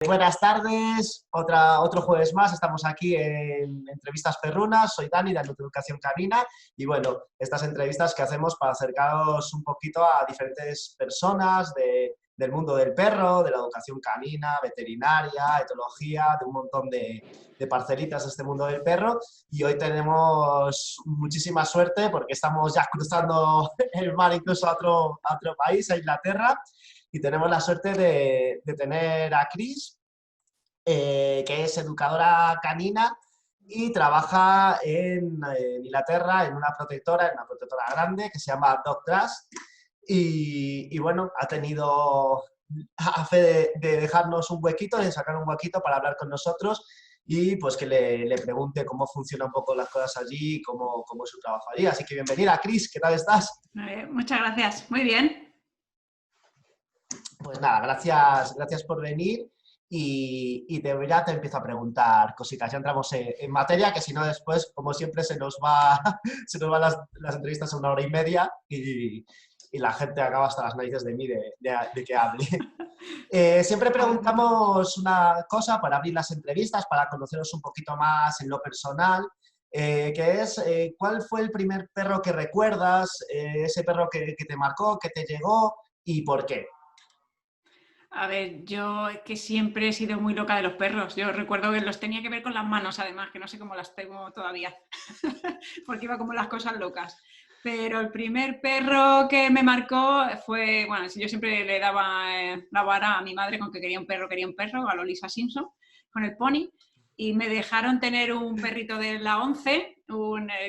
Buenas tardes, otro jueves más, estamos aquí en Entrevistas Perrunas, soy Dani de Educación Canina y bueno, estas entrevistas que hacemos para acercaros un poquito a diferentes personas del mundo del perro, de la educación canina, veterinaria, etología, de un montón de parcelitas de este mundo del perro y hoy tenemos muchísima suerte porque estamos ya cruzando el mar incluso a otro país, a Inglaterra. Y tenemos la suerte de tener a Chris, que es educadora canina y trabaja en Inglaterra en una protectora grande que se llama Dog Trust. Y bueno, ha tenido a fe de dejarnos un huequito, de sacar un huequito para hablar con nosotros y pues que le pregunte cómo funcionan un poco las cosas allí, cómo es su trabajo allí. Así que bienvenida, Chris, ¿qué tal estás? Muchas gracias, muy bien. Pues nada, gracias por venir ya te empiezo a preguntar cositas. Ya entramos en materia, que si no después, como siempre, se nos van las entrevistas a 1 hora y media y la gente acaba hasta las narices de mí de que hable. Siempre preguntamos una cosa para abrir las entrevistas, para conoceros un poquito más en lo personal, que es ¿cuál fue el primer perro que recuerdas, ese perro que te marcó, que te llegó y por qué? A ver, yo es que siempre he sido muy loca de los perros. Yo recuerdo que los tenía que ver con las manos, además, que no sé cómo las tengo todavía, porque iba como las cosas locas. Pero el primer perro que me marcó fue, bueno, yo siempre le daba la vara a mi madre con que quería un perro, a Lolisa Simpson, con el pony, y me dejaron tener un perrito de la 11,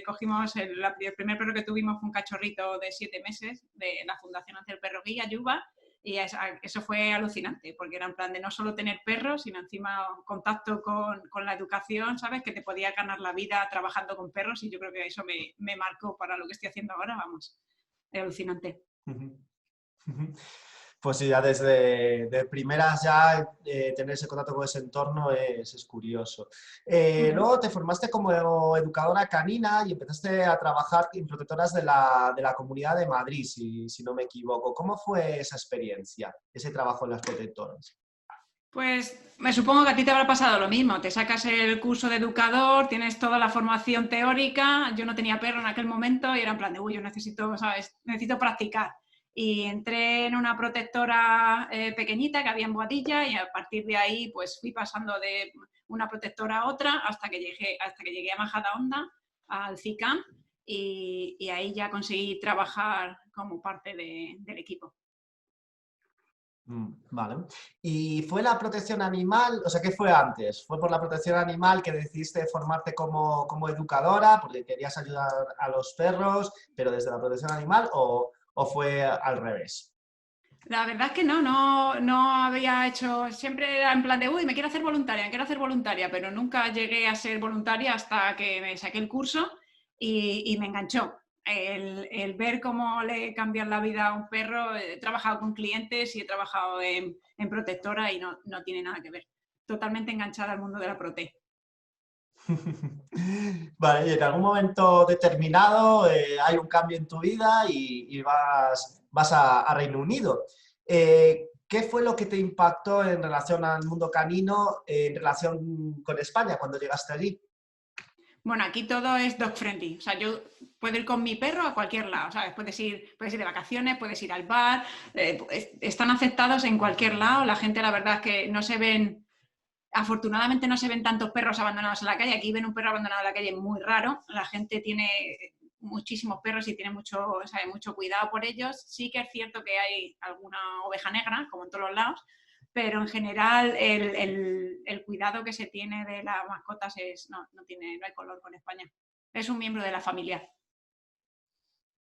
cogimos el primer perro que tuvimos fue un cachorrito de 7 meses de la Fundación Hacia el Perro Guía, Yuba. Y eso fue alucinante, porque era en plan de no solo tener perros, sino encima contacto con la educación, ¿sabes? Que te podía ganar la vida trabajando con perros y yo creo que eso me marcó para lo que estoy haciendo ahora, vamos, es alucinante. Pues sí, ya desde de primeras ya tener ese contacto con ese entorno es curioso. Luego te formaste como educadora canina y empezaste a trabajar en protectoras de la Comunidad de Madrid, si no me equivoco. ¿Cómo fue esa experiencia, ese trabajo en las protectoras? Pues me supongo que a ti te habrá pasado lo mismo. Te sacas el curso de educador, tienes toda la formación teórica. Yo no tenía perro en aquel momento y era en plan de, uy, yo necesito, ¿sabes? Necesito practicar. Y entré en una protectora pequeñita que había en Boadilla y a partir de ahí pues fui pasando de una protectora a otra hasta que llegué a Majadahonda, al CICAM, y ahí ya conseguí trabajar como parte del equipo. Vale. ¿Y fue la protección animal? O sea, ¿qué fue antes? ¿Fue por la protección animal que decidiste formarte como educadora porque querías ayudar a los perros, pero desde la protección animal o fue al revés? La verdad es que no había hecho, siempre era en plan de, uy, me quiero hacer voluntaria, pero nunca llegué a ser voluntaria hasta que me saqué el curso y me enganchó. El ver cómo le cambian la vida a un perro, he trabajado con clientes y he trabajado en protectora y no tiene nada que ver. Totalmente enganchada al mundo de la prote. Vale, y en algún momento determinado hay un cambio en tu vida y vas a Reino Unido. ¿Qué fue lo que te impactó en relación al mundo canino, en relación con España cuando llegaste allí? Bueno, aquí todo es dog friendly. O sea, yo puedo ir con mi perro a cualquier lado, ¿sabes? Puedes ir de vacaciones, puedes ir al bar, están aceptados en cualquier lado. La gente, la verdad es que no se ven, afortunadamente no se ven tantos perros abandonados en la calle. Aquí ven un perro abandonado en la calle muy raro. La gente tiene muchísimos perros y tiene mucho cuidado por ellos. Sí que es cierto que hay alguna oveja negra, como en todos los lados, pero en general el cuidado que se tiene de las mascotas no hay color con España. Es un miembro de la familia.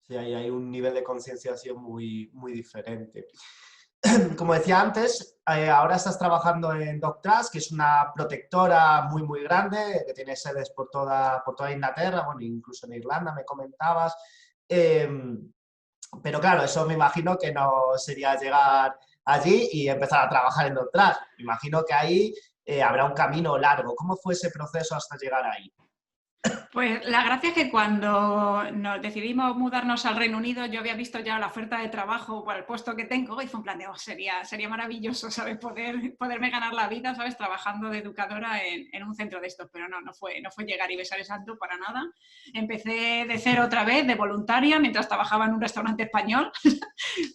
Sí, ahí hay un nivel de concienciación muy diferente. Como decía antes, ahora estás trabajando en DogTrust, que es una protectora muy grande, que tiene sedes por toda Inglaterra, bueno, incluso en Irlanda me comentabas. Pero claro, eso me imagino que no sería llegar allí y empezar a trabajar en DogTrust. Me imagino que ahí habrá un camino largo. ¿Cómo fue ese proceso hasta llegar ahí? Pues la gracia es que cuando nos decidimos mudarnos al Reino Unido, yo había visto ya la oferta de trabajo para el puesto que tengo y fue un plan de, sería maravilloso, ¿sabes? Poderme ganar la vida, ¿sabes? Trabajando de educadora en un centro de estos, pero no fue llegar y besar el santo para nada. Empecé de cero otra vez, de voluntaria, mientras trabajaba en un restaurante español,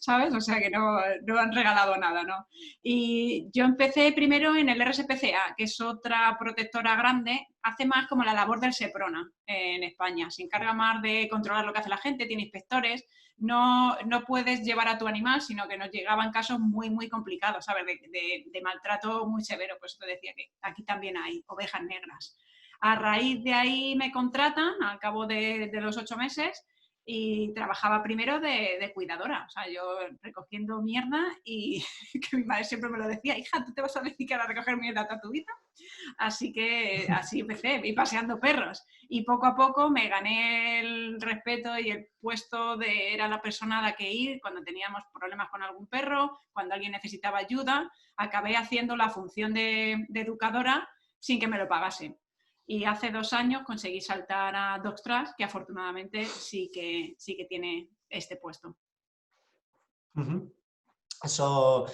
¿sabes? O sea que no han regalado nada, ¿no? Y yo empecé primero en el RSPCA, que es otra protectora grande, hace más como la labor del SEPRONA en España. Se encarga más de controlar lo que hace la gente, tiene inspectores. No puedes llevar a tu animal, sino que nos llegaban casos muy, muy complicados, ¿sabes? De maltrato muy severo. Por eso te decía que aquí también hay ovejas negras. A raíz de ahí me contratan al cabo de los 8 meses y trabajaba primero de cuidadora, o sea, yo recogiendo mierda y que mi madre siempre me lo decía, hija, ¿tú te vas a dedicar a recoger mierda toda tu vida? Así que así empecé, y paseando perros. Y poco a poco me gané el respeto y el puesto de era la persona a la que ir cuando teníamos problemas con algún perro, cuando alguien necesitaba ayuda. Acabé haciendo la función de educadora sin que me lo pagasen. Y hace 2 años conseguí saltar a Dogs Trust, que afortunadamente sí que tiene este puesto. Ujú. Eso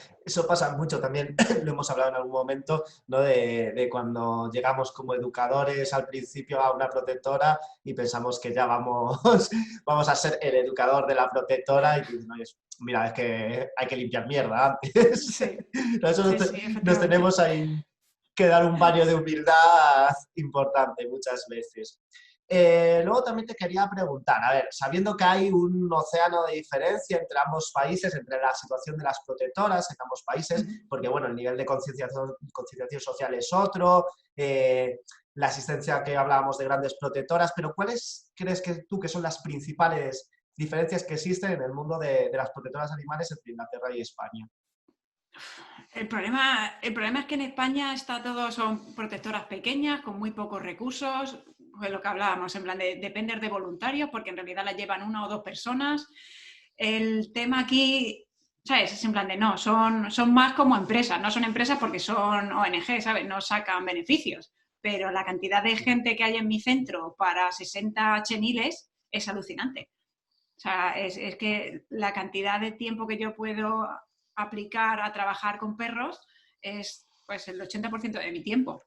pasa mucho también, lo hemos hablado en algún momento, ¿no? De cuando llegamos como educadores al principio a una protectora y pensamos que ya vamos, vamos a ser el educador de la protectora y tú dices, "No, mira, es que hay que limpiar mierda antes". Sí, Nosotros sí, sí, nos efectivamente. tenemos ahí que dar un baño de humildad importante muchas veces. Luego también te quería preguntar, a ver, sabiendo que hay un océano de diferencia entre ambos países, entre la situación de las protectoras en ambos países, porque bueno, el nivel de concienciación social es otro, la asistencia que hablábamos de grandes protectoras, pero ¿cuáles crees que tú que son las principales diferencias que existen en el mundo de las protectoras animales entre Inglaterra y España? El problema es que en España son protectoras pequeñas, con muy pocos recursos, pues lo que hablábamos, en plan de depender de voluntarios, porque en realidad la llevan 1 o 2 personas. El tema aquí, ¿sabes? Es en plan de no, son más como empresas, no son empresas porque son ONG, ¿sabes? No sacan beneficios, pero la cantidad de gente que hay en mi centro para 60 cheniles es alucinante. O sea, es que la cantidad de tiempo que yo puedo aplicar a trabajar con perros es pues el 80% de mi tiempo.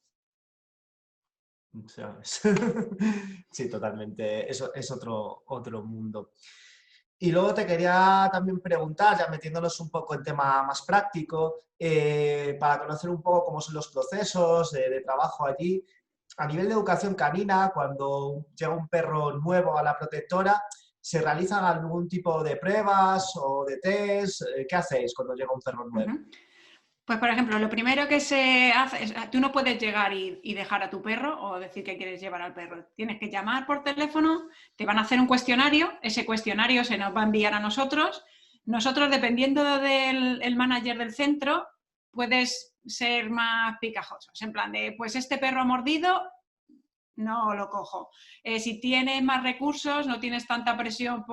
¿Sabes? Sí, totalmente. Eso es otro mundo. Y luego te quería también preguntar, ya metiéndonos un poco en tema más práctico, para conocer un poco cómo son los procesos de trabajo allí. A nivel de educación canina, cuando llega un perro nuevo a la protectora, ¿se realizan algún tipo de pruebas o de test? ¿Qué hacéis cuando llega un perro nuevo? Uh-huh. Pues, por ejemplo, lo primero que se hace es, tú no puedes llegar y dejar a tu perro o decir que quieres llevar al perro. Tienes que llamar por teléfono, te van a hacer un cuestionario, ese cuestionario se nos va a enviar a nosotros. Nosotros, dependiendo del manager del centro, puedes ser más picajosos, en plan de, pues este perro ha mordido, no lo cojo. Si tienes más recursos, no tienes tanta presión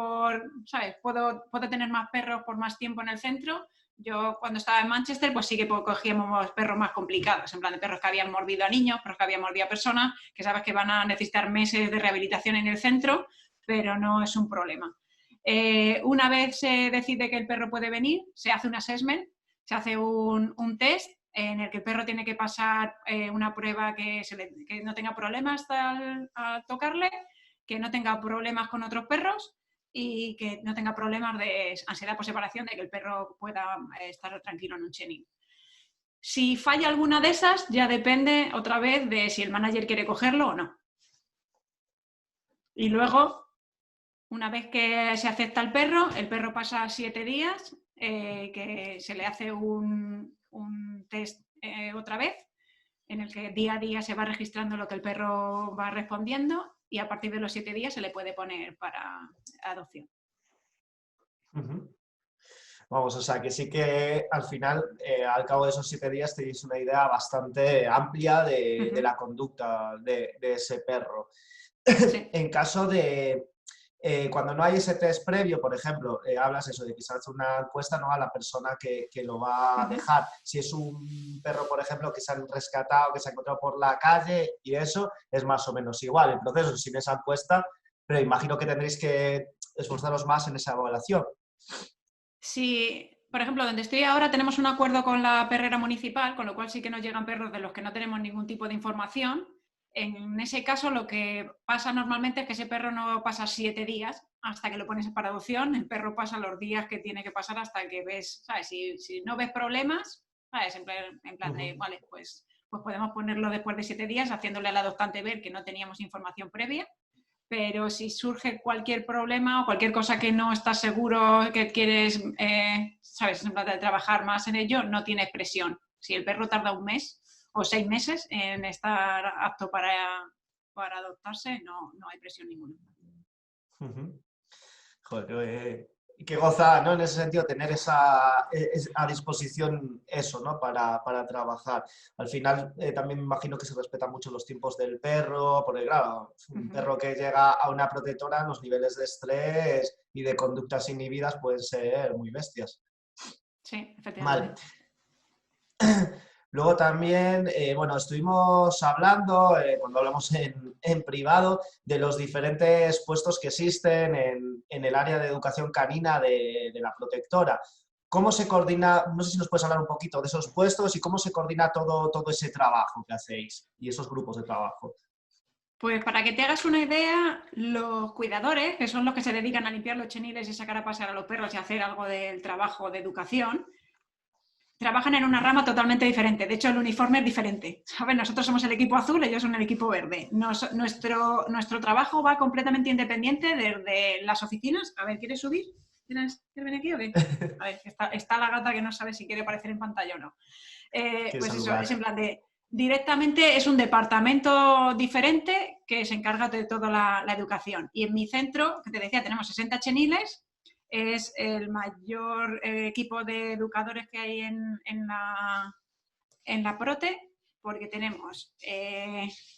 ¿sabes? Puedo tener más perros por más tiempo en el centro. Yo cuando estaba en Manchester, pues sí que cogíamos perros más complicados, en plan de perros que habían mordido a niños, perros que habían mordido a personas, que sabes que van a necesitar meses de rehabilitación en el centro, pero no es un problema. Una vez se decide que el perro puede venir, se hace un assessment, se hace un test en el que el perro tiene que pasar una prueba que no tenga problemas al tocarle, que no tenga problemas con otros perros y que no tenga problemas de ansiedad por separación, de que el perro pueda estar tranquilo en un chenil. Si falla alguna de esas, ya depende otra vez de si el manager quiere cogerlo o no. Y luego, una vez que se acepta el perro pasa 7 días, que se le hace un test otra vez, en el que día a día se va registrando lo que el perro va respondiendo y a partir de los 7 días se le puede poner para adopción. Ujú. Vamos, o sea que sí que al final, al cabo de esos 7 días, tenéis una idea bastante amplia de Uh-huh. la conducta de ese perro. Sí. En caso Cuando no hay ese test previo, por ejemplo, hablas eso de que se hace una encuesta, ¿no?, a la persona que lo va a Ujú. dejar. Si es un perro, por ejemplo, que se han rescatado, que se ha encontrado por la calle y eso, es más o menos igual el proceso sin esa encuesta, pero imagino que tendréis que esforzaros más en esa evaluación. Si, por ejemplo, donde estoy ahora tenemos un acuerdo con la perrera municipal, con lo cual sí que nos llegan perros de los que no tenemos ningún tipo de información. En ese caso, lo que pasa normalmente es que ese perro no pasa 7 días hasta que lo pones para adopción. El perro pasa los días que tiene que pasar hasta que ves, ¿sabes? Si no ves problemas, ¿sabes? En plan de, Ujú. vale, pues podemos ponerlo después de 7 días, haciéndole al adoptante ver que no teníamos información previa, pero si surge cualquier problema o cualquier cosa que no estás seguro, que quieres, sabes, en plan de trabajar más en ello, no tienes presión. Si el perro tarda un mes o 6 meses en estar apto para adoptarse, no hay presión ninguna. Ujú. Joder, qué gozada, ¿no? En ese sentido, tener a disposición eso, ¿no? Para trabajar. Al final, también me imagino que se respetan mucho los tiempos del perro, porque claro, un Ujú. perro que llega a una protectora, los niveles de estrés y de conductas inhibidas pueden ser muy bestias. Sí, Vale. efectivamente. Luego también, bueno, estuvimos hablando, cuando hablamos en privado, de los diferentes puestos que existen en el área de educación canina de la protectora. ¿Cómo se coordina? No sé si nos puedes hablar un poquito de esos puestos y cómo se coordina todo ese trabajo que hacéis y esos grupos de trabajo. Pues para que te hagas una idea, los cuidadores, que son los que se dedican a limpiar los cheniles y sacar a pasear a los perros y hacer algo del trabajo de educación, trabajan en una Ujú. rama totalmente diferente. De hecho, el uniforme es diferente. ¿Sabes? Nosotros somos el equipo azul, ellos son el equipo verde. Nuestro trabajo va completamente independiente desde las oficinas. A ver, ¿quieres subir? ¿Quieres venir aquí o qué? A ver, está la gata que no sabe si quiere aparecer en pantalla o no. Que Pues eso, es en saludar. plan de... Directamente es un departamento diferente que se encarga de toda la educación. Y en mi centro, que te decía, tenemos 60 cheniles, es el mayor equipo de educadores que hay en la Prote, porque tenemos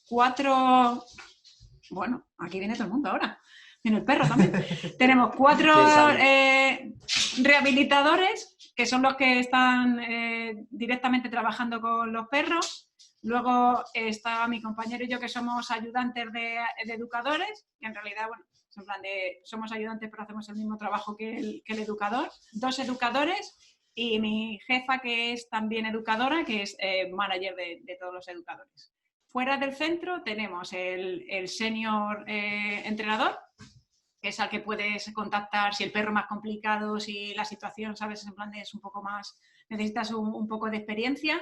4, bueno, aquí viene todo el mundo ahora, viene el perro también, tenemos 4 Que salir. rehabilitadores, que son los que están directamente trabajando con los perros. Luego está mi compañero y yo, que somos ayudantes de educadores, que en realidad, bueno, en plan de, somos ayudantes pero hacemos el mismo trabajo que el educador. 2 educadores y mi jefa, que es también educadora, que es manager de todos los educadores. Fuera del centro tenemos el senior entrenador, que es al que puedes contactar si el perro es más complicado, si la situación, sabes, en plan de es un poco más, necesitas un poco de experiencia,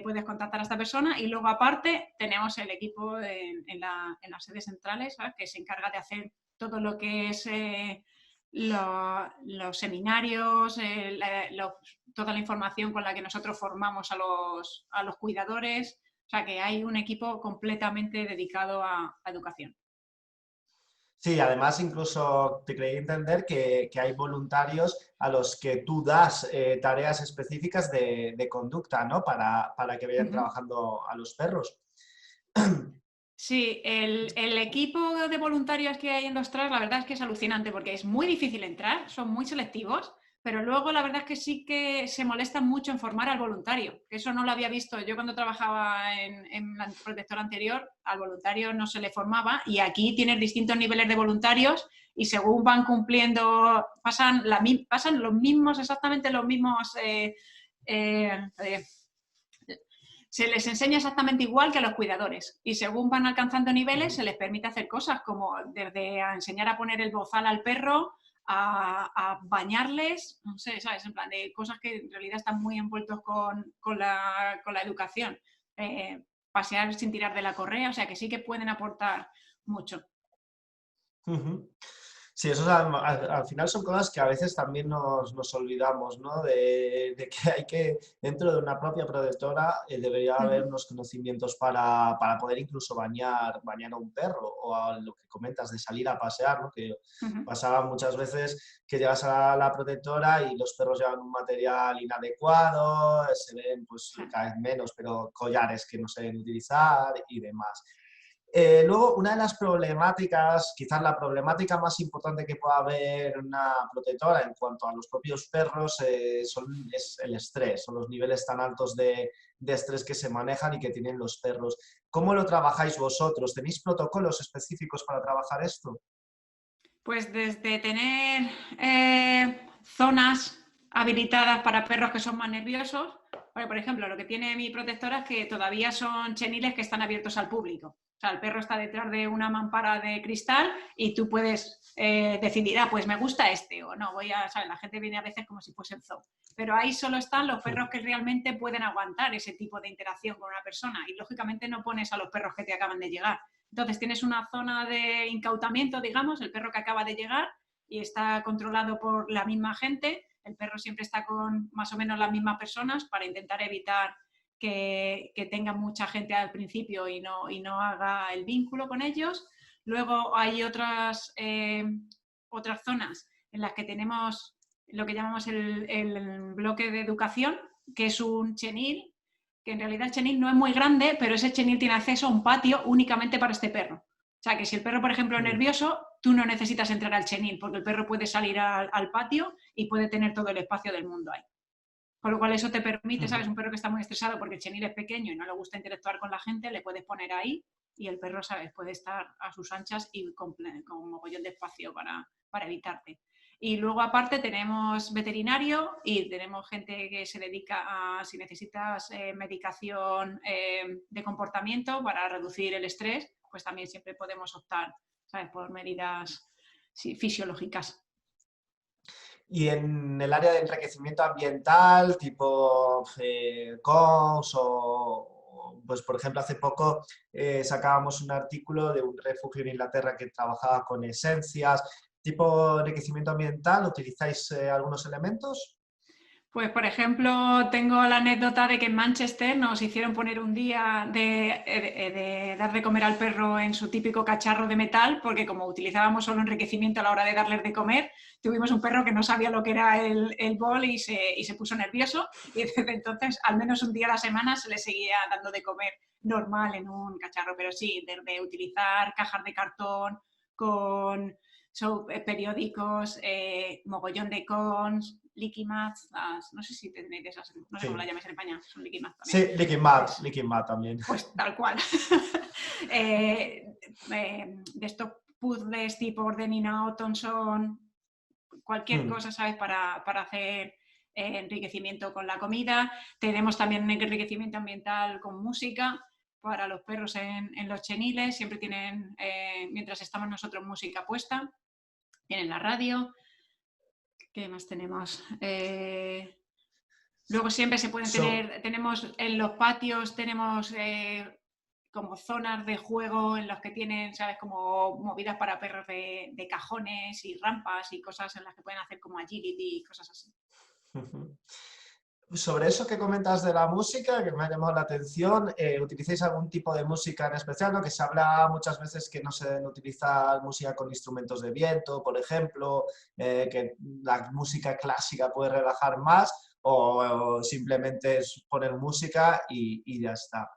puedes contactar a esta persona. Y luego aparte tenemos el equipo en las sedes centrales, ¿sabes?, que se encarga de hacer todo lo que es los seminarios, toda la información con la que nosotros formamos a los cuidadores. O sea, que hay un equipo completamente dedicado a educación. Sí, además incluso te creí entender que hay voluntarios a los que tú das tareas específicas de conducta, ¿no? Para que vayan Ujú. trabajando a los perros. Sí, el equipo de voluntarios que hay en los TRAS, la verdad es que es alucinante, porque es muy difícil entrar, son muy selectivos, pero luego la verdad es que sí que se molestan mucho en formar al voluntario, que eso no lo había visto. Yo cuando trabajaba en la protectora anterior, al voluntario no se le formaba, y aquí tienes distintos niveles de voluntarios y según van cumpliendo, pasan los mismos, exactamente los mismos... se les enseña exactamente igual que a los cuidadores, y según van alcanzando niveles se les permite hacer cosas como desde a enseñar a poner el bozal al perro, a bañarles, no sé, ¿sabes? En plan de cosas que en realidad están muy envueltos con la educación. Pasear sin tirar de la correa, o sea que sí que pueden aportar mucho. Ujú. Sí, eso al final son cosas que a veces también nos olvidamos, ¿no? De que hay que, dentro de una propia protectora, debería Uh haber -huh. unos conocimientos para poder incluso bañar a un perro o a lo que comentas de salir a pasear, ¿no? Que Uh -huh. pasaba muchas veces que llegas a la protectora y los perros llevan un material inadecuado, se ven pues Sí. cada vez menos, pero collares que no se deben utilizar y demás. Luego, una de las problemáticas, quizás la problemática más importante que pueda haber en una protectora en cuanto a los propios perros es el estrés, son los niveles tan altos de estrés que se manejan y que tienen los perros. ¿Cómo lo trabajáis vosotros? ¿Tenéis protocolos específicos para trabajar esto? Pues desde tener zonas habilitadas para perros que son más nerviosos, porque, por ejemplo, lo que tiene mi protectora es que todavía son cheniles que están abiertos al público. O sea, el perro está detrás de una mampara de cristal y tú puedes decidir, pues me gusta este o no, ¿sabes? La gente viene a veces como si fuese el zoo. Pero ahí solo están los perros que realmente pueden aguantar ese tipo de interacción con una persona y lógicamente no pones a los perros que te acaban de llegar. Entonces tienes una zona de incautamiento, digamos, el perro que acaba de llegar y está controlado por la misma gente. El perro siempre está con más o menos las mismas personas para intentar evitar que tenga mucha gente al principio y no haga el vínculo con ellos. Luego hay otras zonas en las que tenemos lo que llamamos el bloque de educación, que es un chenil, que en realidad el chenil no es muy grande, pero ese chenil tiene acceso a un patio únicamente para este perro. O sea, que si el perro, por ejemplo, es nervioso, tú no necesitas entrar al chenil, porque el perro puede salir al patio y puede tener todo el espacio del mundo ahí. Con lo cual eso te permite, ¿sabes? Un perro que está muy estresado porque el chenil es pequeño y no le gusta interactuar con la gente, le puedes poner ahí y el perro, ¿sabes? Puede estar a sus anchas y con un mogollón de espacio para evitarte. Y luego aparte tenemos veterinario y tenemos gente que se dedica a, si necesitas medicación de comportamiento para reducir el estrés, pues también siempre podemos optar, ¿sabes? Por medidas sí, fisiológicas. Y en el área de enriquecimiento ambiental, tipo CONS pues por ejemplo, hace poco sacábamos un artículo de un refugio en Inglaterra que trabajaba con esencias. ¿Tipo enriquecimiento ambiental? ¿Utilizáis algunos elementos? Pues, por ejemplo, tengo la anécdota de que en Manchester nos hicieron poner un día de dar de comer al perro en su típico cacharro de metal, porque como utilizábamos solo enriquecimiento a la hora de darles de comer, tuvimos un perro que no sabía lo que era el bol y se puso nervioso y desde entonces, al menos un día a la semana, se le seguía dando de comer normal en un cacharro. Pero sí, de utilizar cajas de cartón con periódicos, mogollón de cons, leaky mats, no sé si tenéis esas, no sé cómo las Sí. llamáis en España, son leaky mats también. Sí, Pues, Liquid Mat también. pues tal cual. De estos puzzles tipo Ordenina Thompson, cualquier cosa, ¿sabes? Para hacer enriquecimiento con la comida. Tenemos también enriquecimiento ambiental con música para los perros en los cheniles. Siempre tienen, mientras estamos nosotros, música puesta. Tienen la radio. ¿Qué más tenemos? Luego siempre se pueden So, tenemos en los patios, tenemos como zonas de juego en las que tienen, ¿sabes? Como movidas para perros de cajones y rampas y cosas en las que pueden hacer como agility y cosas así. sobre eso que comentas de la música, que me ha llamado la atención, ¿utilizáis algún tipo de música en especial? ¿No? Que se habla muchas veces que no se deben utilizar música con instrumentos de viento, por ejemplo, que la música clásica puede relajar más, o simplemente es poner música y ya está.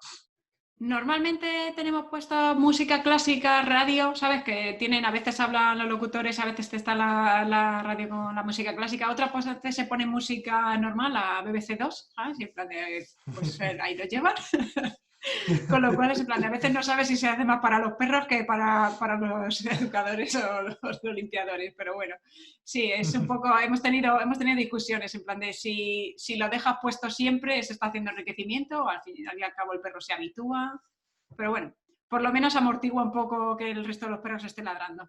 Normalmente tenemos puesta música clásica, radio, ¿sabes? Que tienen, a veces hablan los locutores, a veces está la radio con la música clásica, otras veces se pone música normal, la BBC2, ¿sabes? Y en plan de, pues ahí lo llevan. Con lo cual es en plan de, a veces no sabes si se hace más para los perros que para los educadores o los limpiadores, pero bueno, sí, es un poco, hemos tenido discusiones en plan de si lo dejas puesto siempre se está haciendo enriquecimiento, al fin y al cabo el perro se habitúa, pero bueno, por lo menos amortigua un poco que el resto de los perros esté ladrando.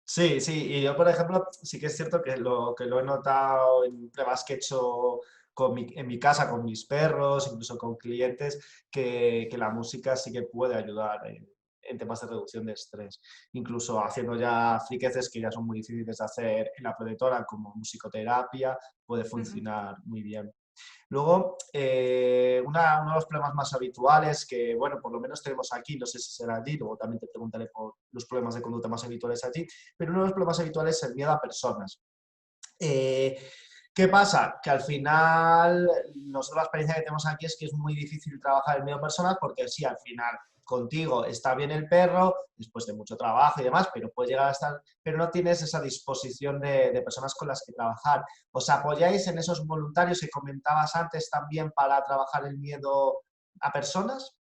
Sí, sí, y yo, por ejemplo, sí que es cierto que lo he notado en pruebas que he hecho en mi casa, con mis perros, incluso con clientes, que la música sí que puede ayudar en temas de reducción de estrés. Incluso haciendo ya friqueces que ya son muy difíciles de hacer en la protectora, como musicoterapia, puede funcionar muy bien. Luego, uno de los problemas más habituales que, bueno, por lo menos tenemos aquí, no sé si será allí, luego también te preguntaré por los problemas de conducta más habituales allí, pero uno de los problemas habituales es el miedo a personas. Eh, ¿Qué pasa? Que al final, nosotros la experiencia que tenemos aquí es que es muy difícil trabajar en medio personas porque sí, al final contigo está bien el perro, después de mucho trabajo y demás, pero puede llegar a estar, pero no tienes esa disposición de personas con las que trabajar. ¿Os apoyáis en esos voluntarios que comentabas antes también para trabajar el miedo a personas?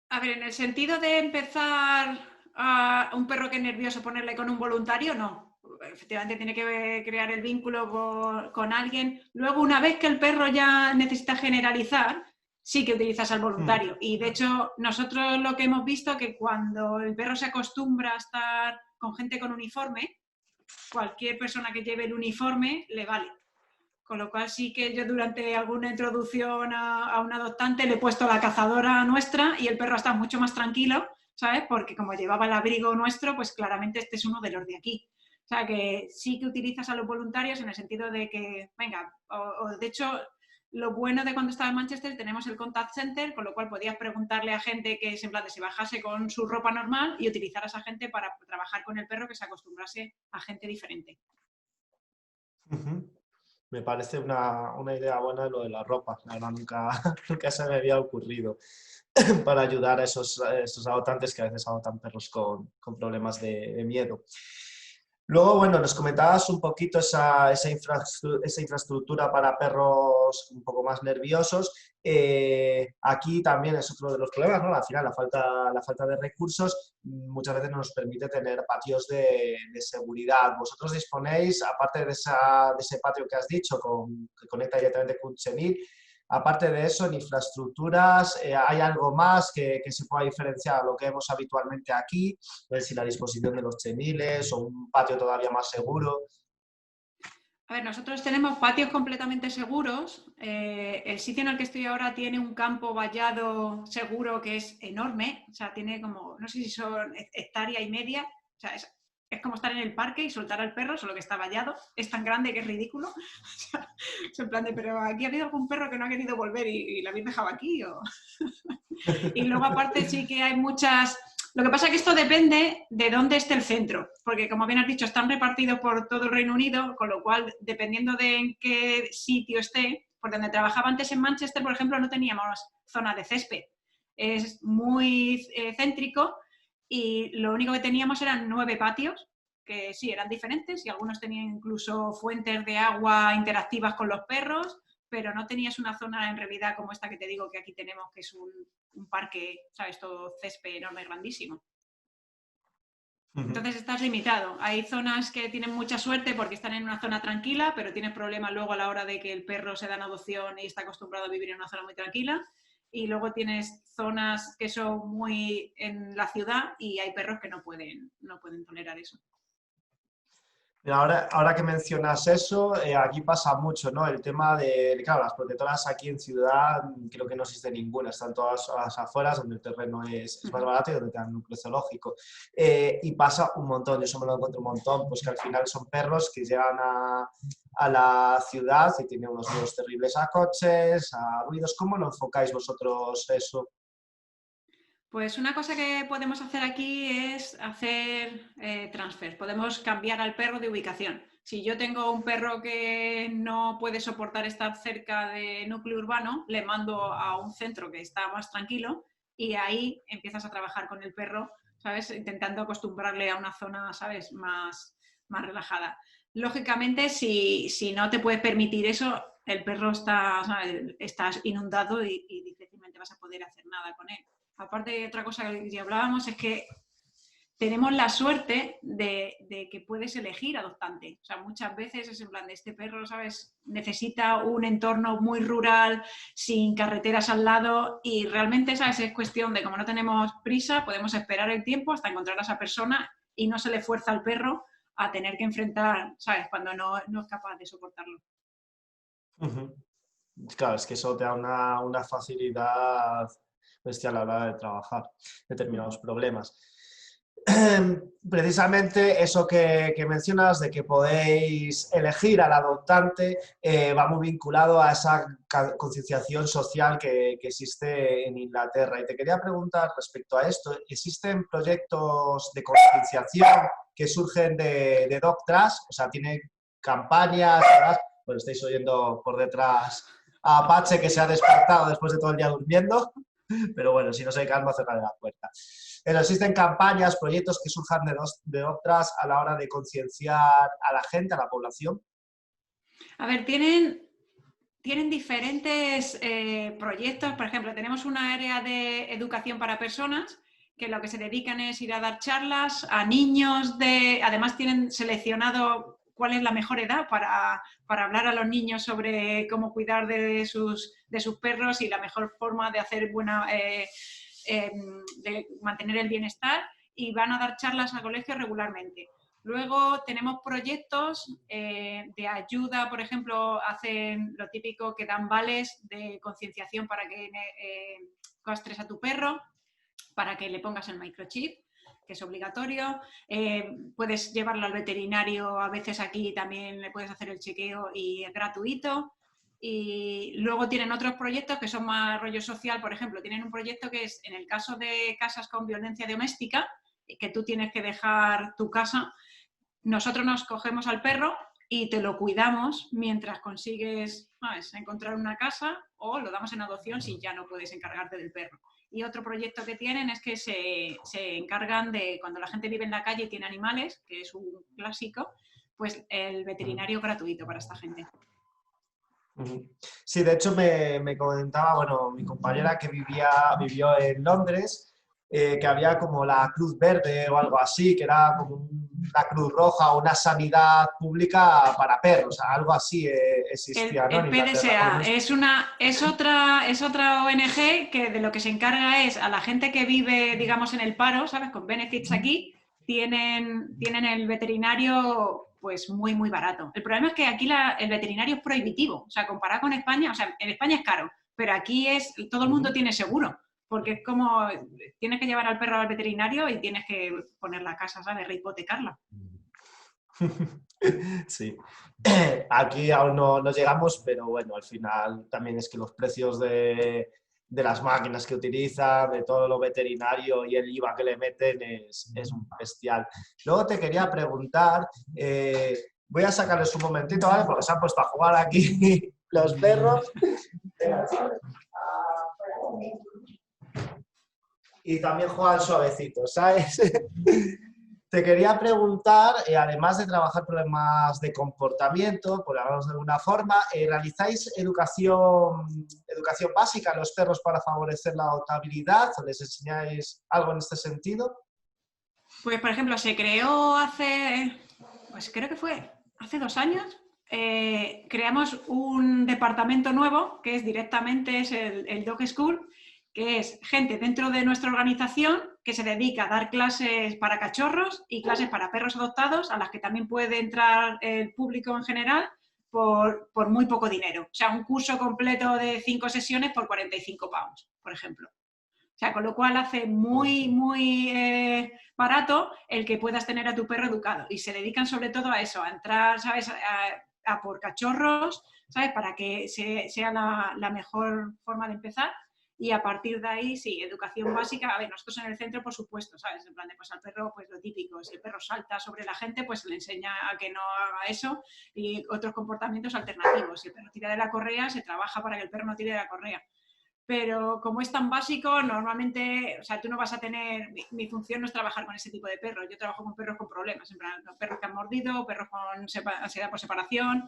A ver, en el sentido de empezar a un perro que es nervioso ponerle con un voluntario, no. Efectivamente tiene que crear el vínculo con alguien. Luego, una vez que el perro ya necesita generalizar, sí que utilizas al voluntario. Y de hecho, nosotros lo que hemos visto que cuando el perro se acostumbra a estar con gente con uniforme, cualquier persona que lleve el uniforme le vale. Con lo cual sí que yo durante alguna introducción a un adoptante le he puesto la cazadora nuestra y el perro está mucho más tranquilo, ¿sabes? Porque como llevaba el abrigo nuestro, pues claramente este es uno de los de aquí. O sea que sí que utilizas a los voluntarios en el sentido de que, venga, o de hecho, lo bueno de cuando estaba en Manchester tenemos el contact center, con lo cual podías preguntarle a gente que en plan de se bajase con su ropa normal y utilizar a esa gente para trabajar con el perro que se acostumbrase a gente diferente. Me parece una idea buena lo de la ropa. La verdad, nunca, nunca se me había ocurrido para ayudar a esos adoptantes que a veces adoptan perros con problemas de miedo. Luego, bueno, nos comentabas un poquito esa infraestructura para perros un poco más nerviosos. Aquí también es otro de los problemas, ¿no? Al final, la falta de recursos muchas veces no nos permite tener patios de seguridad. ¿Vosotros disponéis, aparte de ese patio que has dicho, que conecta directamente con Chenil, aparte de eso, en infraestructuras, ¿hay algo más que se pueda diferenciar a lo que vemos habitualmente aquí? Si la disposición de los cheniles o un patio todavía más seguro. A ver, nosotros tenemos patios completamente seguros. El sitio en el que estoy ahora tiene un campo vallado seguro que es enorme. O sea, tiene como, no sé si son hectárea y media. O sea, es como estar en el parque y soltar al perro, solo que está vallado. Es tan grande que es ridículo. O sea, es en plan de, pero aquí ha habido algún perro que no ha querido volver y la habéis dejado aquí. Y luego aparte sí que hay muchas... Lo que pasa es que esto depende de dónde esté el centro, porque como bien has dicho, están repartidos por todo el Reino Unido, con lo cual, dependiendo de en qué sitio esté, por donde trabajaba antes en Manchester, por ejemplo, no teníamos zona de césped. Es muy céntrico y lo único que teníamos eran 9 patios, que sí, eran diferentes y algunos tenían incluso fuentes de agua interactivas con los perros, pero no tenías una zona en realidad como esta que te digo que aquí tenemos, que es un parque, ¿sabes? Todo césped enorme, grandísimo. Entonces estás limitado. Hay zonas que tienen mucha suerte porque están en una zona tranquila, pero tienes problemas luego a la hora de que el perro se da en adopción y está acostumbrado a vivir en una zona muy tranquila. Y luego tienes zonas que son muy en la ciudad y hay perros que no pueden tolerar eso. Mira, ahora que mencionas eso, aquí pasa mucho, ¿no? El tema claro, las protectoras aquí en ciudad creo que no existe ninguna, están todas a las afueras donde el terreno es más barato y donde te dan un núcleo zoológico. Y pasa un montón, yo eso me lo encuentro un montón, pues que al final son perros que llegan a la ciudad y tienen unos ruidos terribles a coches, a ruidos. ¿Cómo lo enfocáis vosotros eso? Pues una cosa que podemos hacer aquí es hacer transfer. Podemos cambiar al perro de ubicación. Si yo tengo un perro que no puede soportar estar cerca de núcleo urbano, le mando a un centro que está más tranquilo y ahí empiezas a trabajar con el perro, ¿sabes? Intentando acostumbrarle a una zona, ¿sabes? Más relajada. Lógicamente, si no te puedes permitir eso, el perro está, ¿sabes? Estás inundado y difícilmente vas a poder hacer nada con él. Aparte de otra cosa que ya hablábamos, es que tenemos la suerte de que puedes elegir adoptante. O sea, muchas veces es en plan de este perro, ¿sabes? Necesita un entorno muy rural, sin carreteras al lado y realmente, ¿sabes? Es cuestión de, como no tenemos prisa, podemos esperar el tiempo hasta encontrar a esa persona y no se le fuerza al perro a tener que enfrentar, ¿sabes? Cuando no es capaz de soportarlo. Ujú. Claro, es que eso te da una facilidad bestial a la hora de trabajar determinados problemas. Precisamente eso que mencionas de que podéis elegir al adoptante va muy vinculado a esa concienciación social que existe en Inglaterra. Y te quería preguntar respecto a esto, ¿existen proyectos de concienciación que surgen de Dog Trust? O sea, campañas, además, bueno, estáis oyendo por detrás a Apache que se ha despertado después de todo el día durmiendo, pero bueno, si no se calma, cerraré la puerta. Pero existen campañas, proyectos que surjan de otras a la hora de concienciar a la gente, a la población. A ver, tienen diferentes proyectos. Por ejemplo, tenemos una área de educación para personas que lo que se dedican es ir a dar charlas a niños además tienen seleccionado cuál es la mejor edad para hablar a los niños sobre cómo cuidar de sus perros y la mejor forma de hacer de mantener el bienestar, y van a dar charlas a colegios regularmente. Luego tenemos proyectos de ayuda, por ejemplo, hacen lo típico que dan vales de concienciación para que castres a tu perro, para que le pongas el microchip, que es obligatorio. Puedes llevarlo al veterinario, a veces aquí también le puedes hacer el chequeo y es gratuito. Y luego tienen otros proyectos que son más rollo social. Por ejemplo, tienen un proyecto que es en el caso de casas con violencia doméstica, que tú tienes que dejar tu casa, nosotros nos cogemos al perro y te lo cuidamos mientras consigues, ¿sabes?, encontrar una casa, o lo damos en adopción si ya no puedes encargarte del perro. Y otro proyecto que tienen es que se encargan de cuando la gente vive en la calle y tiene animales, que es un clásico, pues el veterinario gratuito para esta gente. Sí, de hecho me comentaba, bueno, mi compañera que vivió en Londres, que había como la Cruz Verde o algo así, que era como una Cruz Roja o una sanidad pública para perros, algo así existía, ¿no? El PDSA es otra ONG que de lo que se encarga es a la gente que vive, digamos, en el paro, ¿sabes? Con benefits aquí, tienen el veterinario pues muy, muy barato. El problema es que aquí el veterinario es prohibitivo, o sea, comparado con España, o sea, en España es caro, pero aquí todo el mundo tiene seguro, porque es como, tienes que llevar al perro al veterinario y tienes que poner la casa, ¿sabes? Rehipotecarla. Sí. Aquí aún no llegamos, pero bueno, al final también es que los precios de las máquinas que utilizan, de todo lo veterinario y el IVA que le meten es un bestial. Luego te quería preguntar, voy a sacarles un momentito, ¿vale? Porque se han puesto a jugar aquí los perros. Y también juegan suavecito, ¿sabes? Te quería preguntar, además de trabajar problemas de comportamiento, por hablarnos de alguna forma, ¿realizáis educación básica a los perros para favorecer la adoptabilidad? ¿O les enseñáis algo en este sentido? Pues, por ejemplo, se creó creo que fue hace 2 años, creamos un departamento nuevo que es el Dog School, que es gente dentro de nuestra organización que se dedica a dar clases para cachorros y clases para perros adoptados, a las que también puede entrar el público en general por muy poco dinero. O sea, un curso completo de 5 sesiones por 45 pounds, por ejemplo. O sea, con lo cual hace muy, muy barato el que puedas tener a tu perro educado. Y se dedican sobre todo a eso, a entrar, ¿sabes?, a por cachorros, ¿sabes?, para que sea la mejor forma de empezar. Y a partir de ahí, sí, educación básica. A ver, nosotros en el centro, por supuesto, ¿sabes? En plan de, pues al perro, pues lo típico. Si el perro salta sobre la gente, pues se le enseña a que no haga eso, y otros comportamientos alternativos. Si el perro tira de la correa, se trabaja para que el perro no tire de la correa. Pero como es tan básico, normalmente, o sea, tú no vas a tener, mi función no es trabajar con ese tipo de perros. Yo trabajo con perros con problemas, en plan, perros que han mordido, perros con ansiedad por separación,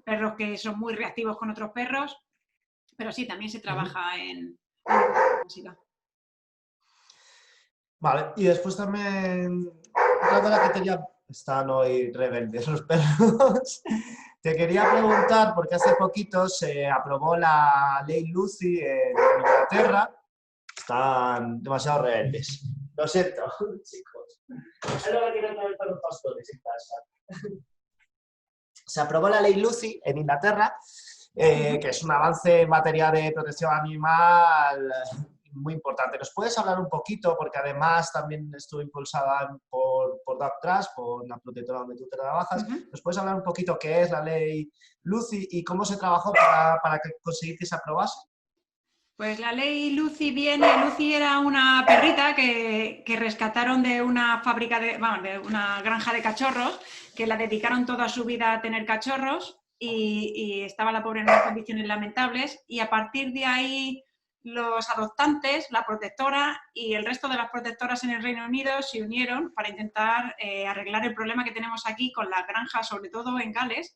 perros que son muy reactivos con otros perros, pero sí, también se trabaja en música. Vale, y después también, otra cosa que tenía, están hoy rebeldes los perros. Te quería preguntar, porque hace poquito se aprobó la ley Lucy en Inglaterra. Están demasiado rebeldes. Lo siento, chicos. Es lo que tienen que ver con los pastores en casa. Se aprobó la ley Lucy en Inglaterra, que es un avance en materia de protección animal muy importante. ¿Nos puedes hablar un poquito? Porque además también estuvo impulsada por Dog Trust, por la protectora donde tú trabajas. ¿Nos puedes hablar un poquito qué es la ley Lucy y cómo se trabajó para que conseguiste aprobase? Pues la ley Lucy viene. Lucy era una perrita que rescataron de una fábrica de una granja de cachorros, que la dedicaron toda su vida a tener cachorros y estaba la pobre en unas condiciones lamentables. Y a partir de ahí, los adoptantes, la protectora y el resto de las protectoras en el Reino Unido se unieron para intentar arreglar el problema que tenemos aquí con las granjas, sobre todo en Gales,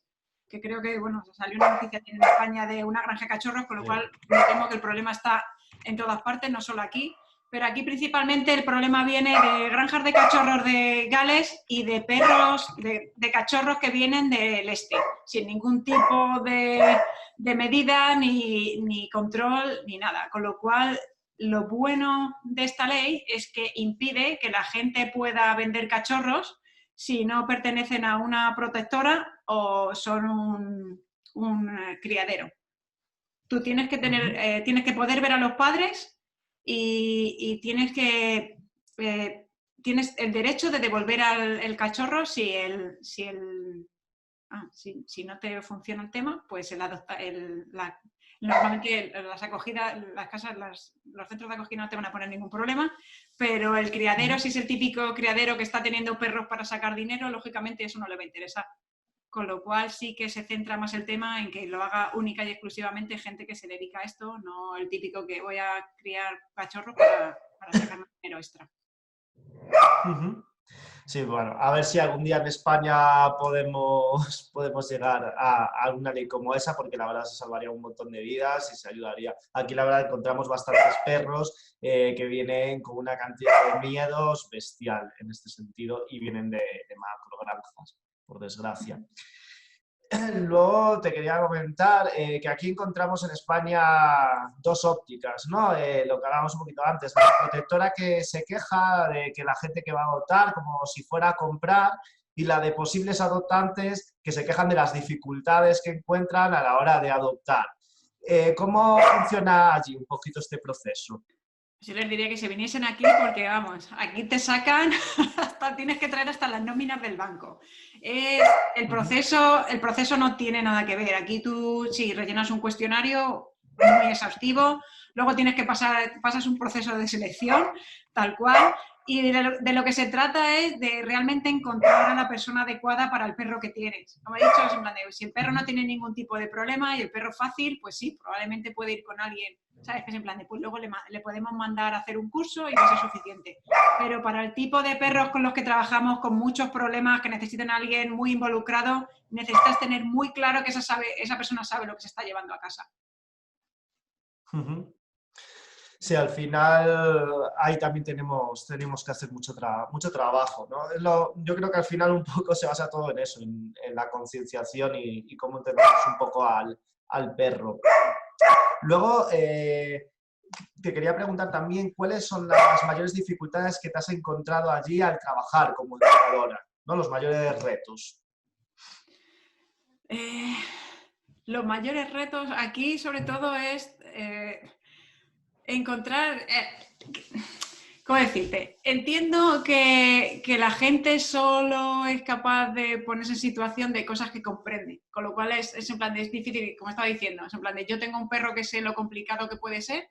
que creo que, bueno, salió una noticia en España de una granja de cachorros, con lo cual me temo que el problema está en todas partes, no solo aquí. Pero aquí principalmente el problema viene de granjas de cachorros de Gales y de perros, de cachorros que vienen del este, sin ningún tipo de medida, ni control, ni nada. Con lo cual, lo bueno de esta ley es que impide que la gente pueda vender cachorros si no pertenecen a una protectora o son un criadero. Tú tienes que tener, tienes que poder ver a los padres y tienes que tienes el derecho de devolver el cachorro si no te funciona el tema, pues normalmente las acogidas, las casas, los centros de acogida no te van a poner ningún problema, pero el criadero, si es el típico criadero que está teniendo perros para sacar dinero, lógicamente eso no le va a interesar. Con lo cual sí que se centra más el tema en que lo haga única y exclusivamente gente que se dedica a esto, no el típico que voy a criar cachorros para sacar dinero extra. Sí, bueno, a ver si algún día en España podemos llegar a alguna ley como esa, porque la verdad se salvaría un montón de vidas y se ayudaría. Aquí la verdad encontramos bastantes perros que vienen con una cantidad de miedos bestial en este sentido y vienen de macrogranjas, por desgracia. Luego te quería comentar que aquí encontramos en España dos ópticas, ¿no? Lo que hablábamos un poquito antes, la protectora que se queja de que la gente que va a adoptar como si fuera a comprar y la de posibles adoptantes que se quejan de las dificultades que encuentran a la hora de adoptar. ¿Cómo funciona allí un poquito este proceso? Yo les diría que se viniesen aquí porque, vamos, aquí te sacan, tienes que traer hasta las nóminas del banco. El proceso no tiene nada que ver. Aquí tú, sí, rellenas un cuestionario muy exhaustivo, luego tienes que pasas un proceso de selección, tal cual, y de lo que se trata es de realmente encontrar a la persona adecuada para el perro que tienes. Como he dicho, es en plan de, si el perro no tiene ningún tipo de problema y el perro fácil, pues sí, probablemente puede ir con alguien, ¿sabes? Que es en plan de, pues luego le podemos mandar a hacer un curso y va a ser suficiente. Pero para el tipo de perros con los que trabajamos, con muchos problemas, que necesitan a alguien muy involucrado, necesitas tener muy claro que esa persona sabe lo que se está llevando a casa. Sí, al final ahí también tenemos que hacer mucho trabajo, ¿no? Yo creo que al final un poco se basa todo en eso, en la concienciación y cómo entendemos un poco al perro. Luego, te quería preguntar también cuáles son las mayores dificultades que te has encontrado allí al trabajar como educadora, ¿no? Los mayores retos. Los mayores retos aquí, sobre todo, es encontrar... ¿Cómo decirte? Entiendo que la gente solo es capaz de ponerse en situación de cosas que comprende, con lo cual es en plan de, es difícil, como estaba diciendo, es en plan de yo tengo un perro que sé lo complicado que puede ser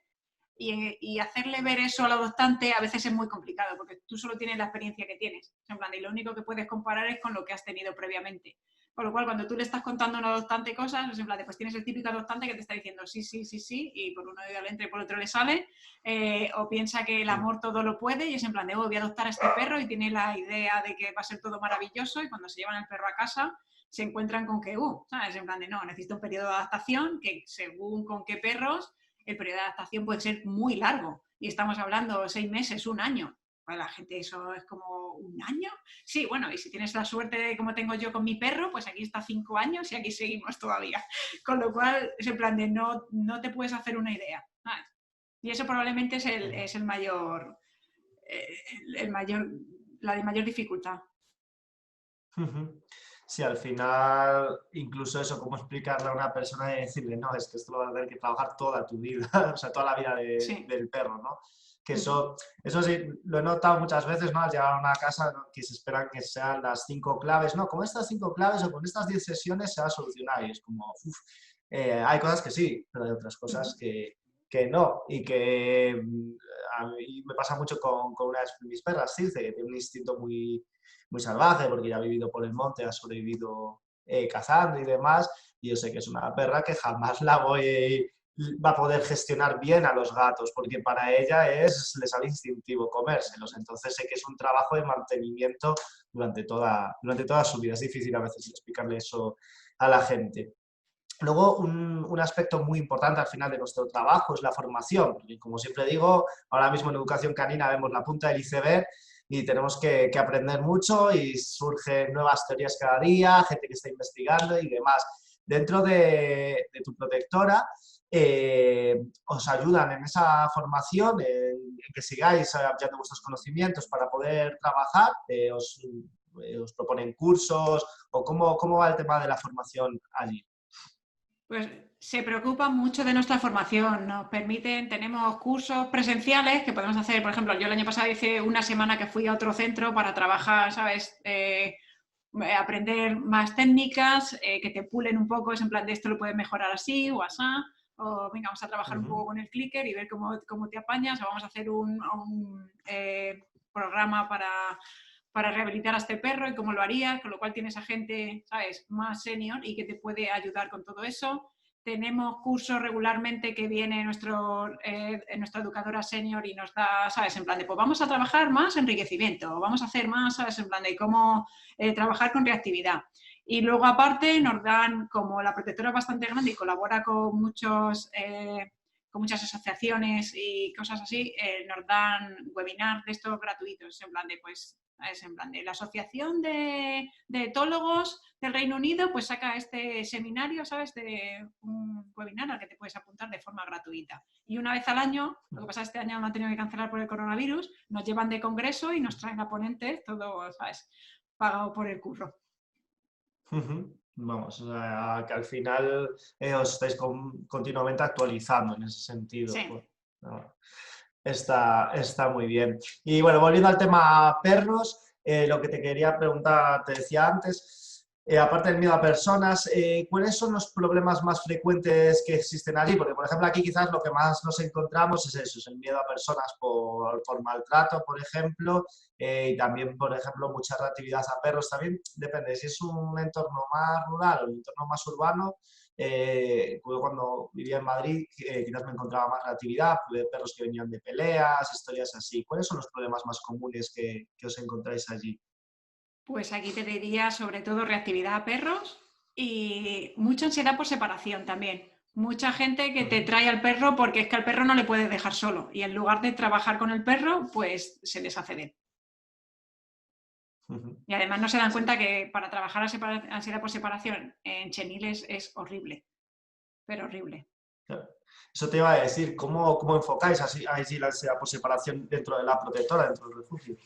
y hacerle ver eso al adoptante a veces es muy complicado porque tú solo tienes la experiencia que tienes, en plan de, y lo único que puedes comparar es con lo que has tenido previamente. Con lo cual, cuando tú le estás contando a un adoptante cosas, es en plan de, pues tienes el típico adoptante que te está diciendo sí, sí, sí, sí, y por uno le entra y por otro le sale, o piensa que el amor todo lo puede y es en plan de, oh, voy a adoptar a este perro y tiene la idea de que va a ser todo maravilloso y cuando se llevan el perro a casa se encuentran con que, ¿sabes? En plan de, no, necesito un periodo de adaptación que según con qué perros, el periodo de adaptación puede ser muy largo y estamos hablando 6 meses, un año. Para la gente eso es como un año. Sí, bueno, y si tienes la suerte de como tengo yo con mi perro, pues aquí está 5 años y aquí seguimos todavía. Con lo cual, es en plan de no te puedes hacer una idea. Y eso probablemente es el mayor, la de mayor dificultad. Sí, al final, incluso eso, cómo explicarle a una persona y decirle, no, es que esto lo vas a tener que trabajar toda tu vida, o sea, toda la vida del perro, ¿no? Que eso sí, lo he notado muchas veces, ¿no? Al llegar a una casa, ¿no? Que se esperan que sean las 5 claves, ¿no? Con estas 5 claves o con estas 10 sesiones se va a solucionar y es como, hay cosas que sí, pero hay otras cosas que que no, y que a mí me pasa mucho con una de mis perras, Circe, que tiene un instinto muy salvaje, porque ya ha vivido por el monte, ha sobrevivido cazando y demás, y yo sé que es una perra que jamás va a poder gestionar bien a los gatos, porque para ella le sale instintivo comérselos. Entonces sé que es un trabajo de mantenimiento durante toda su vida. Es difícil a veces explicarle eso a la gente. Luego, un aspecto muy importante al final de nuestro trabajo es la formación, porque como siempre digo, ahora mismo en educación canina vemos la punta del iceberg y tenemos que aprender mucho y surgen nuevas teorías cada día, gente que está investigando y demás. Dentro de tu protectora, os ayudan en esa formación, en que sigáis ampliando vuestros conocimientos para poder trabajar, os proponen cursos o cómo va el tema de la formación allí. Pues se preocupan mucho de nuestra formación, nos permiten, tenemos cursos presenciales que podemos hacer, por ejemplo, yo el año pasado hice una semana que fui a otro centro para trabajar, ¿sabes? Aprender más técnicas, que te pulen un poco, es en plan de esto lo puedes mejorar así o así, o venga, vamos a trabajar un poco con el clicker y ver cómo te apañas, o vamos a hacer un programa para rehabilitar a este perro y cómo lo harías, con lo cual tienes a gente, ¿sabes?, más senior y que te puede ayudar con todo eso. Tenemos cursos regularmente que viene nuestra educadora senior y nos da, ¿sabes?, en plan de, pues vamos a trabajar más enriquecimiento, vamos a hacer más, ¿sabes?, en plan de cómo trabajar con reactividad. Y luego aparte nos dan, como la protectora es bastante grande y colabora con muchas asociaciones y cosas así, nos dan webinars de estos gratuitos, en plan de, pues, es en plan de la Asociación de Etólogos del Reino Unido, pues saca este seminario, ¿sabes?, de un webinar al que te puedes apuntar de forma gratuita. Y una vez al año, lo que pasa es que este año lo han tenido que cancelar por el coronavirus, nos llevan de congreso y nos traen a ponentes, todo, ¿sabes?, pagado por el curro. Vamos, o sea, que al final os estáis continuamente actualizando en ese sentido. Sí. Pues, no, está muy bien. Y bueno, volviendo al tema perros, lo que te quería preguntar, te decía antes, aparte del miedo a personas, ¿cuáles son los problemas más frecuentes que existen allí? Porque, por ejemplo, aquí quizás lo que más nos encontramos es eso, es el miedo a personas por maltrato, por ejemplo, y también, por ejemplo, mucha reactividad a perros. También depende si es un entorno más rural o un entorno más urbano. Yo cuando vivía en Madrid quizás me encontraba más reactividad, pude perros que venían de peleas, historias así. ¿Cuáles son los problemas más comunes que os encontráis allí? Pues aquí te diría sobre todo reactividad a perros y mucha ansiedad por separación también. Mucha gente que te trae al perro porque es que al perro no le puedes dejar solo y en lugar de trabajar con el perro, pues se deshace de él. Y además no se dan Sí. cuenta que para trabajar ansiedad por separación en cheniles es horrible, pero horrible. Claro. Eso te iba a decir, ¿cómo enfocáis así la ansiedad por separación dentro de la protectora, dentro del refugio?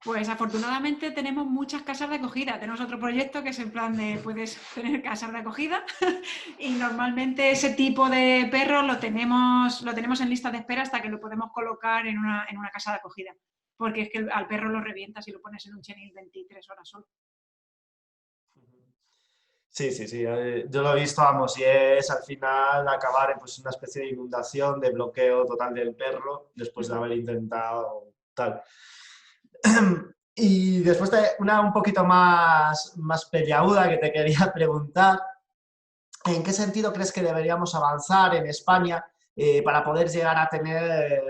Pues afortunadamente tenemos muchas casas de acogida. Tenemos otro proyecto que es en plan de puedes tener casas de acogida y normalmente ese tipo de perro lo tenemos en lista de espera hasta que lo podemos colocar en una casa de acogida. Porque es que al perro lo revientas y lo pones en un chenil 23 horas solo. Sí, sí, sí. Yo lo he visto, vamos, y es al final acabar en pues, una especie de inundación, de bloqueo total del perro después de haber intentado tal. Y después una un poquito más peliaguda que te quería preguntar. ¿En qué sentido crees que deberíamos avanzar en España para poder llegar a tener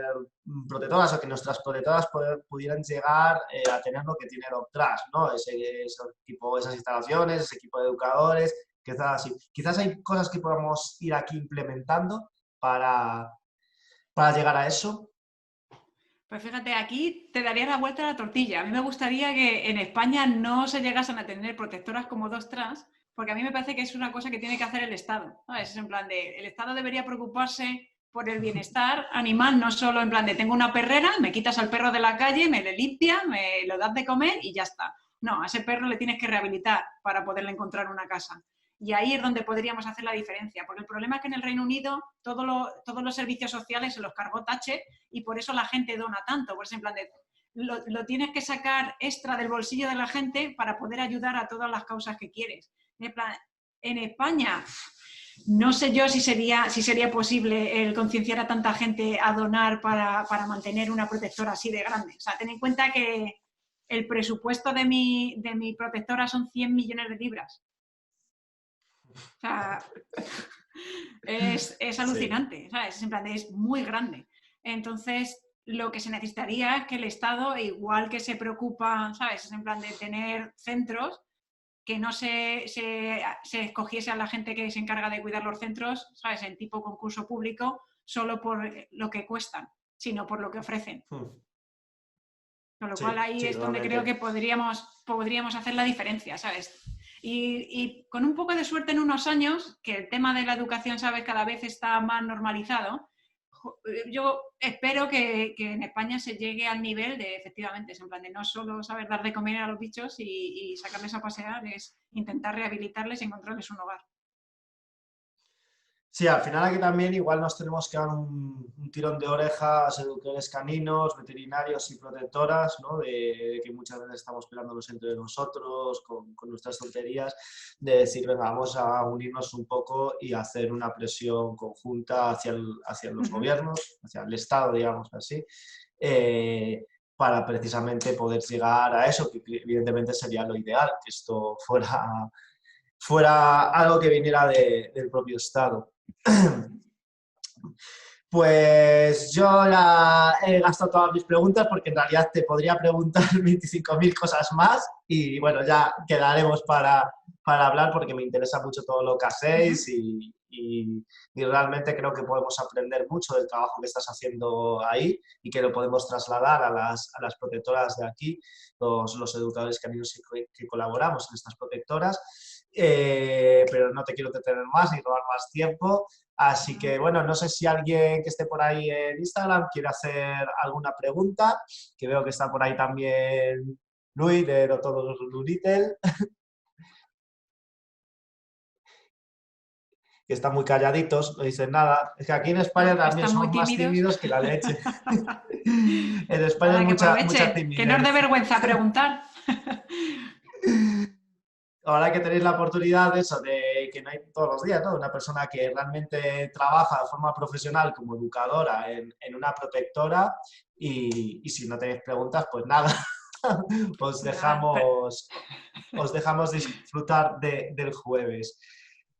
protectoras o que nuestras protectoras pudieran llegar a tener lo que tiene Doctras, ¿no? Esas instalaciones, ese equipo de educadores, quizás así. Quizás hay cosas que podamos ir aquí implementando para, para llegar a eso. Pues fíjate, aquí te daría la vuelta a la tortilla. A mí me gustaría que en España no se llegasen a tener protectoras como dos trans, porque a mí me parece que es una cosa que tiene que hacer el Estado, ¿sabes? Es en plan de, el Estado debería preocuparse por el bienestar animal, no solo en plan de tengo una perrera, me quitas al perro de la calle, me le limpia, me lo das de comer y ya está. No, a ese perro le tienes que rehabilitar para poderle encontrar una casa. Y ahí es donde podríamos hacer la diferencia, porque el problema es que en el Reino Unido todos los servicios sociales se los cargó Thatcher y por eso la gente dona tanto. Por ejemplo, lo tienes que sacar extra del bolsillo de la gente para poder ayudar a todas las causas que quieres. En España no sé yo si sería posible el concienciar a tanta gente a donar para mantener una protectora así de grande. O sea, ten en cuenta que el presupuesto de mi protectora son 100 millones de libras. O sea, es Sí. alucinante, ¿sabes? En plan, es muy grande. Entonces, lo que se necesitaría es que el Estado, igual que se preocupa, ¿sabes? Es en plan de tener centros, que no se escogiese a la gente que se encarga de cuidar los centros, ¿sabes? En tipo concurso público, solo por lo que cuestan, sino por lo que ofrecen. Con lo cual Sí, ahí sí, es donde creo que totalmente. podríamos hacer la diferencia, ¿sabes? Y con un poco de suerte en unos años, que el tema de la educación, ¿sabes? Cada vez está más normalizado, yo espero que en España se llegue al nivel de, efectivamente, es en plan de no solo saber dar de comer a los bichos y sacarles a pasear, es intentar rehabilitarles y encontrarles un hogar. Sí, al final aquí también igual nos tenemos que dar un tirón de orejas, educadores caninos, veterinarios y protectoras, ¿no? De que muchas veces estamos peleándonos entre nosotros con nuestras tonterías, de decir, venga, vamos a unirnos un poco y hacer una presión conjunta hacia los gobiernos, hacia el Estado, digamos así, para precisamente poder llegar a eso, que evidentemente sería lo ideal, que esto fuera algo que viniera del propio Estado. Pues yo ya he gastado todas mis preguntas porque en realidad te podría preguntar 25.000 cosas más y bueno, ya quedaremos para hablar porque me interesa mucho todo lo que hacéis y realmente creo que podemos aprender mucho del trabajo que estás haciendo ahí y que lo podemos trasladar a las protectoras de aquí, los educadores caninos que colaboramos en estas protectoras. Pero no te quiero detener más ni robar más tiempo. Así que, bueno, no sé si alguien que esté por ahí en Instagram quiere hacer alguna pregunta, que veo que está por ahí también Luis de No Todos Luritel, que están muy calladitos, no dicen nada. Es que aquí en España también Están muy somos más tímidos. tímidos que la leche. En España hay Nada, que mucha aprovechen, que no os dé timidez. vergüenza preguntar. Ahora que tenéis la oportunidad de eso, de que no hay todos los días, ¿no? Una persona que realmente trabaja de forma profesional como educadora en una protectora y si no tenéis preguntas, pues nada, os Nada, dejamos, os dejamos disfrutar del jueves.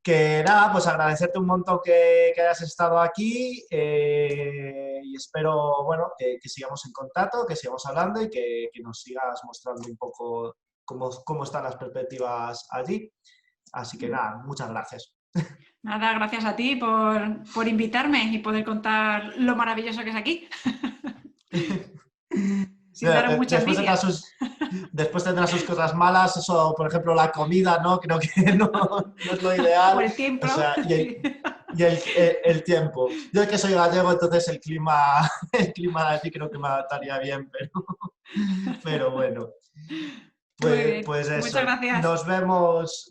Que nada, pues agradecerte un montón que hayas estado aquí y espero, bueno, que sigamos en contacto, que sigamos hablando y que nos sigas mostrando un poco cómo están las perspectivas allí. Así que nada, muchas gracias. nada, gracias a ti por invitarme y poder contar lo maravilloso que es aquí. Sin daros mucha Después envidia. tendrá sus cosas malas, eso, por ejemplo, la comida, ¿no? Creo que no es lo O ideal. el tiempo. O sea, Sí. y el tiempo. Yo que soy gallego, entonces el clima, el clima de aquí creo que me adaptaría bien, pero bueno. Muy Pues, bien, pues muchas eso, gracias.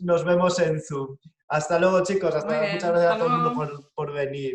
nos vemos en Zoom. Hasta luego, chicos. Muy Muchas bien, gracias hasta a todo el mundo luego. por venir.